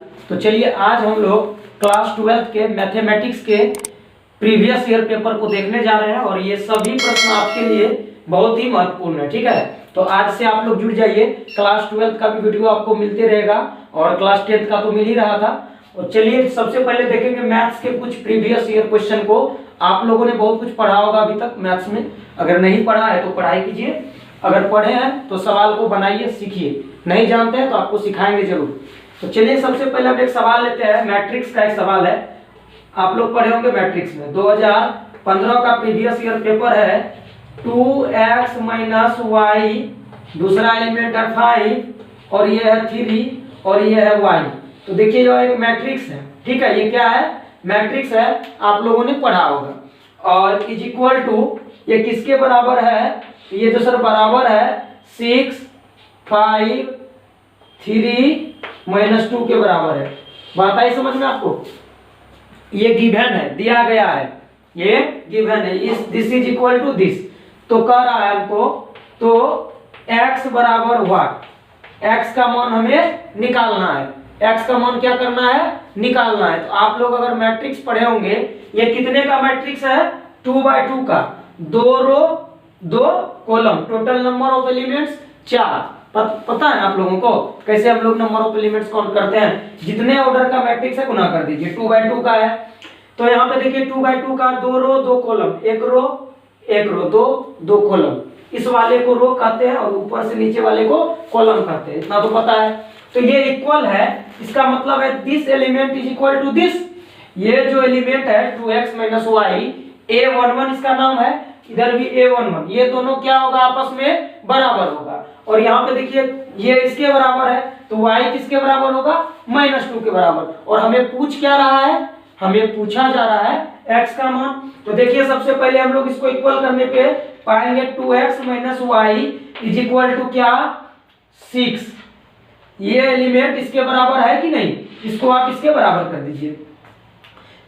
तो चलिए आज हम लोग क्लास 12 के मैथमेटिक्स के प्रीवियस ईयर पेपर को देखने जा रहे हैं और ये सभी प्रश्न आपके लिए बहुत ही महत्वपूर्ण है। ठीक है, तो आज से आप लोग जुड़ जाइए। क्लास 12 का भी वीडियो आपको मिलते रहेगा और क्लास 10 का तो मिल ही रहा था। और चलिए सबसे पहले देखेंगे मैथ्स के कुछ प्रीवियस ईयर क्वेश्चन को। आप लोगों ने बहुत कुछ पढ़ा होगा अभी तक मैथ्स में, अगर नहीं पढ़ा है तो पढ़ाई कीजिए, अगर पढ़े हैं तो सवाल को बनाइए, सीखिए, नहीं जानते हैं तो आपको सिखाएंगे जरूर। तो चलिए सबसे पहले हम एक सवाल लेते हैं। मैट्रिक्स का एक सवाल है, आप लोग पढ़े होंगे मैट्रिक्स में, 2015 का प्रीवियस ईयर पेपर है। 2x माइनस वाई, दूसरा एलिमेंट है 5 और ये है 3 और ये है y। तो देखिए जो एक मैट्रिक्स है, ठीक है, ये क्या है, मैट्रिक्स है, आप लोगों ने पढ़ा होगा। और इज इक्वल टू ये किसके बराबर है, ये जो सर बराबर है 6 5 3 -2 के बराबर है। बात आई समझ में आपको? ये गिवन है, दिया गया है, ये गिवन है, इस this is equal to this. तो कह रहा है हमको, तो x बराबर वाट, x का मान हमें निकालना है, x का मान क्या करना है, निकालना है। तो आप लोग अगर मैट्रिक्स पढ़े होंगे, ये कितने का मैट्रिक्स है, 2x2 का, 2 रो 2 column, total number of elements 4। पता है आप लोगों को कैसे हम लोग नंबर ऑफ एलिमेंट्स काउंट करते हैं? जितने ऑर्डर का मैट्रिक्स है गुना कर दीजिए। 2x2 का है तो यहाँ पे देखिए 2x2 का 2 रो 2 कॉलम, 1 रो 2 कॉलम, इस वाले को रो कहते हैं और ऊपर से नीचे वाले को कॉलम कहते हैं, इतना तो पता है। तो ये इक्वल है, इसका मतलब है this element is equal to this. ये जो एलिमेंट है 2x माइनस वाई, a11 इसका नाम है, इधर भी a11, ये दोनों क्या होगा, आपस में बराबर होगा। और यहाँ पे देखिए ये इसके बराबर है, तो y किसके बराबर होगा, -2 के बराबर। और हमें पूछ क्या रहा है, हमें पूछा जा रहा है x का मान। तो देखिए सबसे पहले हम लोग इसको इक्वल करने पे पाएंगे 2x minus y is equal to क्या, 6। ये एलिमेंट इसके बराबर है कि नहीं, इसको आप इसके बराबर कर दीजिए।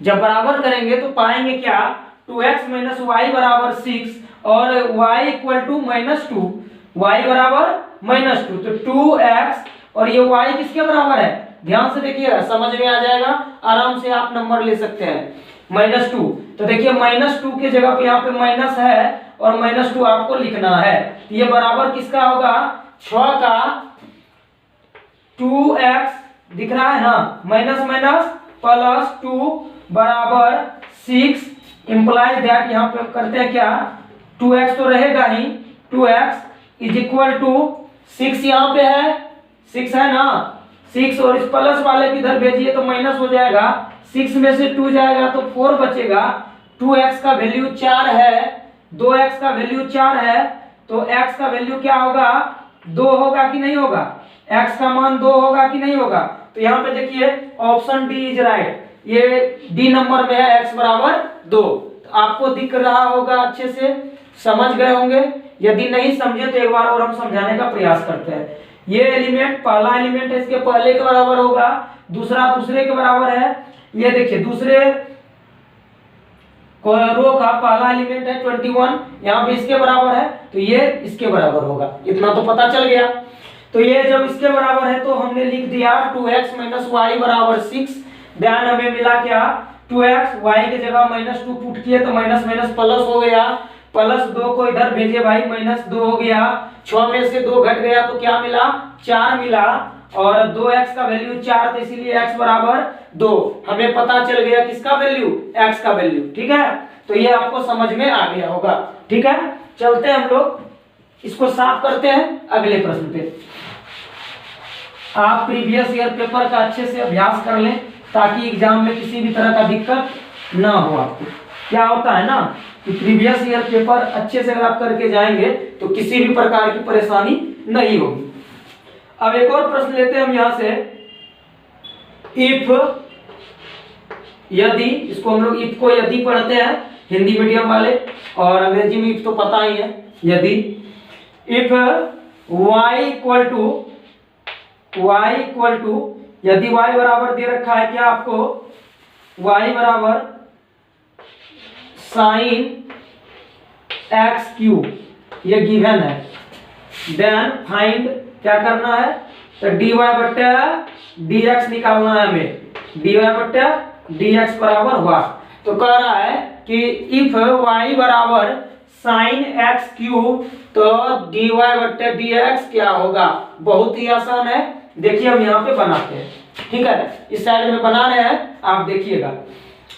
जब बराबर करेंगे तो पाएंगे क्या, 2x माइनस वाई बराबर 6 और y इक्वल टू -2, y बराबर -2, तो 2x और ये y किसके बराबर है, ध्यान से देखिएगा, समझ में आ जाएगा, आराम से आप नंबर ले सकते हैं। -2, तो देखिए -2 की जगह पे यहाँ पे माइनस है और -2 आपको लिखना है। तो ये बराबर किसका होगा, 6 का 2x दिख रहा है ना, माइनस माइनस प्लस 2 बराबर 6, इंप्लाइज दैट, यहाँ पे करते हैं क्या, 2x तो रहेगा ही, 2x इज इक्वल टू 6, यहाँ पे है 6 है ना, 6 और इस प्लस वाले की इधर भेजिए तो माइनस हो जाएगा, 6 में से 2 जाएगा तो 4 बचेगा। 2x का वैल्यू 4 है, 2x का वैल्यू 4 है, तो x का वैल्यू क्या होगा, 2 होगा कि नहीं होगा, x का मान 2 होगा कि नहीं होगा। तो यहाँ पे देखिए ऑप्शन डी इज राइट, ये डी नंबर में है, x बराबर 2। तो आपको दिख रहा होगा, अच्छे से समझ गए होंगे। यदि नहीं समझे तो एक बार और हम समझाने का प्रयास करते हैं। ये एलिमेंट पहला एलिमेंट है, इसके पहले के बराबर होगा, दूसरा दूसरे के बराबर है। ये देखिए दूसरे रो का पहला एलिमेंट है 21, यहाँ पे इसके बराबर है, तो ये इसके बराबर होगा, इतना तो पता चल गया। तो ये जब इसके बराबर है तो हमने लिख दिया 2x माइनस वाई बराबर 6। ध्यान हमें मिला क्या, 2x, y की जगह -2 पुट किए तो माइनस माइनस प्लस हो गया, +2 को इधर भेजे भाई, -2 हो गया, 6 में से 2 घट गया तो क्या मिला, 4 मिला, और 2x का वैल्यू 4, तो इसीलिए x बराबर 2। हमें पता चल गया किसका वैल्यू, x का वैल्यू। ठीक है, तो ये आपको समझ में आ गया होगा। ठीक है, चलते हैं हम लोग इसको साफ करते हैं अगले प्रश्न पे। आप प्रीवियस ईयर पेपर का अच्छे से अभ्यास कर लें ताकि एग्जाम में किसी भी तरह का दिक्कत ना हो आपको। क्या होता है ना कि प्रीवियस ईयर पेपर अच्छे से अगर आप करके जाएंगे तो किसी भी प्रकार की परेशानी नहीं होगी। अब एक और प्रश्न लेते हैं हम यहां से, इफ, यदि, इसको हम लोग इफ को यदि पढ़ते हैं हिंदी मीडियम वाले, और अंग्रेजी में इफ तो पता ही है, यदि, इफ y इक्वल टू, यदि y बराबर दे रखा है क्या आपको, y बराबर sin x क्यूब, ये गिवन है, देन फाइंड, क्या करना है, तो dy बट्टा dx निकालना है हमें, dy बट्टा dx बराबर हुआ। तो कह रहा है कि इफ y बराबर साइन एक्स क्यूब तो dy बट्टे dx क्या होगा। बहुत ही आसान है, देखिए हम यहाँ पे बनाते हैं, ठीक है, इस साइड में बना रहे हैं, आप देखिएगा।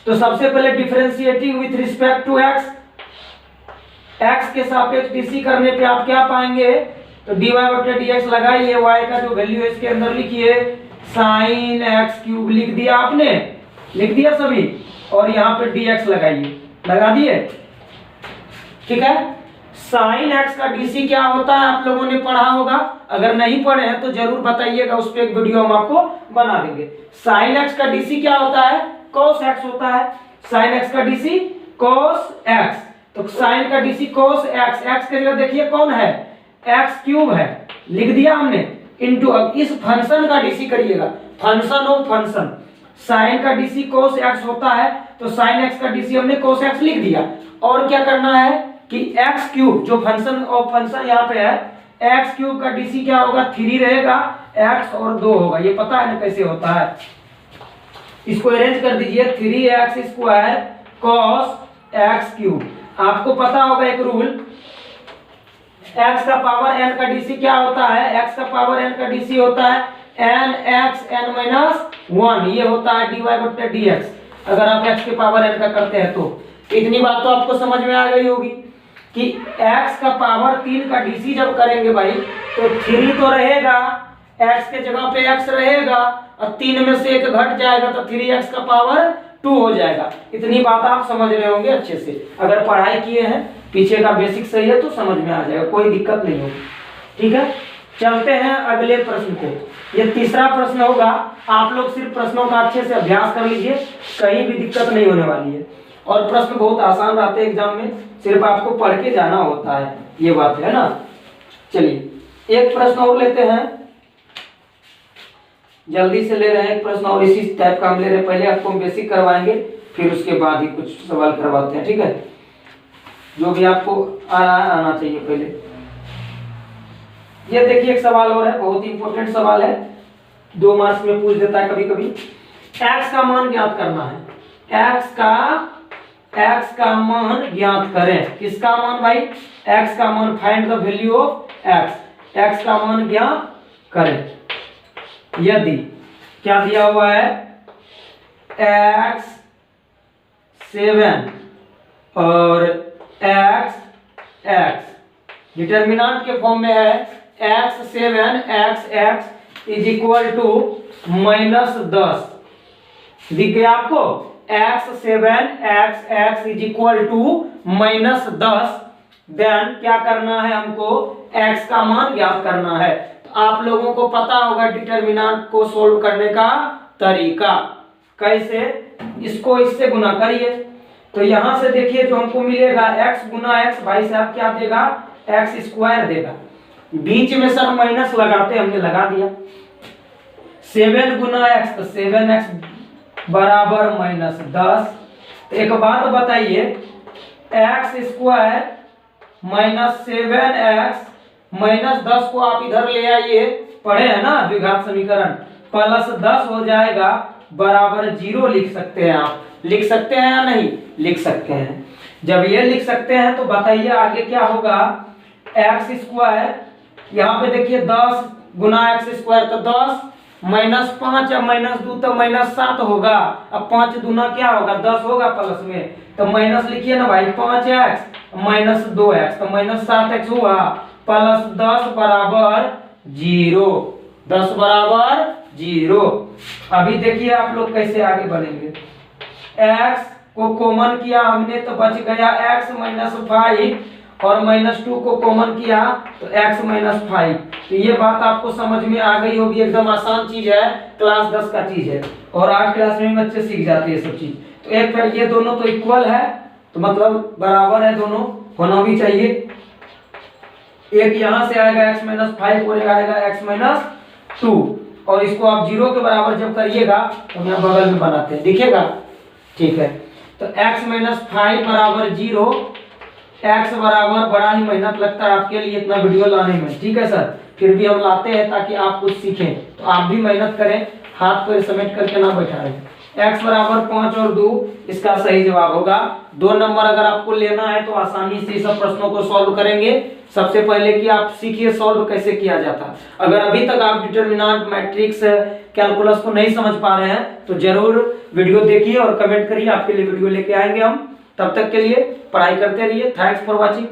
तो सबसे पहले differentiating with respect to x, x के सापेक्ष डीसी करने पे आप क्या पाएंगे, तो dy बट्टे dx लगाइए, y का जो वैल्यू है इसके अंदर लिखिए साइन एक्स क्यूब, लिख दिया आपने, लिख दिया सभी, और यहाँ पे dx लगाइए, लगा दिए, ठीक है। साइन एक्स का डीसी क्या होता है आप लोगों ने पढ़ा होगा, अगर नहीं पढ़े हैं तो जरूर बताइएगा, उस पर एक वीडियो हम आपको बना देंगे। साइन एक्स का डीसी क्या होता है, cos x होता है, साइन एक्स का डीसी cos x, तो साइन का डीसी cos x, x की जगह देखिए कौन है, x क्यूब है, लिख दिया हमने, इनटू, अब इस फंक्शन का डीसी करिएगा, फंक्शन ऑफ फंक्शन, साइन का डीसी cos x होता है, तो साइन x का डीसी हमने cos x लिख दिया, और क्या करना है कि x क्यूब जो फंक्शन ऑफ फंक्शन यहाँ पे है, x क्यूब का डीसी क्या होगा, 3 रहेगा, x और 2 होगा, ये पता है ना कैसे होता है, इसको अरेंज कर दीजिए, 3x square cos x cube. आपको पता होगा एक रूल, x का पावर n का डीसी क्या होता है, x का पावर n का डीसी होता है n x n माइनस 1, ये होता है dy बट्टे dx, अगर आप x के पावर n का करते हैं तो। इतनी बात तो आपको समझ में आ गई होगी कि x का पावर 3 का डीसी जब करेंगे भाई, तो 3 तो रहेगा, x के जगह पे x रहेगा, और 3 में से 1 घट जाएगा, तो 3x का पावर 2 हो जाएगा। इतनी बात आप समझ रहे होंगे अच्छे से, अगर पढ़ाई किए हैं, पीछे का बेसिक सही है तो समझ में आ जाएगा, कोई दिक्कत नहीं होगी, ठीक है। चलते हैं अगले प्रश्न को, ये तीसरा प्रश्न होगा, आप लोग सिर्फ प्रश्नों का अच्छे से अभ्यास कर लीजिए, कहीं भी दिक्कत नहीं होने वाली है, और प्रश्न बहुत आसान रहते हैं एग्जाम में, सिर्फ आपको पढ़ के जाना होता है, ये बात है ना। चलिए एक प्रश्न और लेते हैं, जल्दी से ले रहे हैं एक प्रश्न और, इसी टाइप का हम ले रहे हैं, पहले आपको हम बेसिक करवाएंगे, फिर उसके बाद ही कुछ सवाल करवाते हैं, ठीक है, जो भी आपको आना चाहिए पहले। ये देखिए एक सवाल और है, बहुत ही इंपॉर्टेंट सवाल है, 2 मार्क्स में पूछ देता है कभी कभी। x का मान ज्ञात करना है, x का मान ज्ञात करें, किसका मान भाई, x का मान, find the value of x का मान ज्ञात करें। यदि क्या दिया हुआ है, x 7 और x डिटर्मिनेंट के फॉर्म में है, x 7 x is equal to -10, दिख गया आपको, x 7 x is equal to -10, then क्या करना है हमको, x का मान ज्ञात करना है। तो आप लोगों को पता होगा डिटर्मिनेंट को सोल्व करने का तरीका, कैसे, इसको इससे गुना करिए, तो यहां से देखिए जो हमको मिलेगा x गुना x, भाई साहब क्या देगा, x स्क्वायर देगा, बीच में सर माइनस लगाते, हमने लगा दिया, 7 गुना x, तो 7x बराबर -10। एक बात बताइए, x स्क्वायर -7x -10 को आप इधर ले आइए, पढ़े हैं ना द्विघात समीकरण, +10 हो जाएगा, बराबर 0 लिख सकते हैं, आप लिख सकते हैं या नहीं, लिख सकते हैं। जब ये लिख सकते हैं तो बताइए आगे क्या होगा, x स्क्वायर, यहाँ पे देखिए 10 गुना x स्क्वायर, तो 10 -5 या -2 तो -7 होगा, अब 5 दूना क्या होगा, 10 होगा प्लस में, तो माइनस लिखिए ना भाई, 5x -2x, तो -7x हुआ, +10 बराबर 0, 10 बराबर 0। अभी देखिए आप लोग कैसे आगे बढ़ेंगे, x को कॉमन किया हमने तो बच गया x -5, और -2 को कॉमन किया तो x -5, तो ये बात आपको समझ में आ गई होगी, एकदम आसान चीज है, क्लास 10 का चीज है, और 8 क्लास में बच्चे सीख जाते हैं सब चीज। तो एक फिर ये दोनों तो इक्वल है, तो मतलब बराबर है, दोनों होना भी चाहिए, एक यहां से आएगा x -5 और एक आएगा x -2, और इसको आप 0 के बराबर जब करिएगा तो यहाँ बगल में बनाते हैं, दिखेगा, ठीक है। तो x -5 बराबर 0, x बराबर, बड़ा ही मेहनत लगता है आपके लिए इतना वीडियो लाने में, ठीक है सर, फिर भी हम लाते हैं ताकि आप कुछ सीखें। तो आप भी मेहनत करें, हाथ पर समेट करके ना बैठा रहे। x बराबर 5 और 2 इसका सही जवाब होगा। 2 नंबर अगर आपको लेना है तो आसानी से सब प्रश्नों को सॉल्व करेंगे। सबसे पहले कि आप सीखिए सॉल्व कैसे किया जाता। अगर अभी तक आप डिटरमिनेंट, मैट्रिक्स, कैलकुलस को नहीं समझ पा रहे हैं तो जरूर वीडियो देखिए और कमेंट करिए, आपके लिए वीडियो लेके आएंगे हम। तब तक के लिए पढ़ाई करते रहिए। Thanks for watching.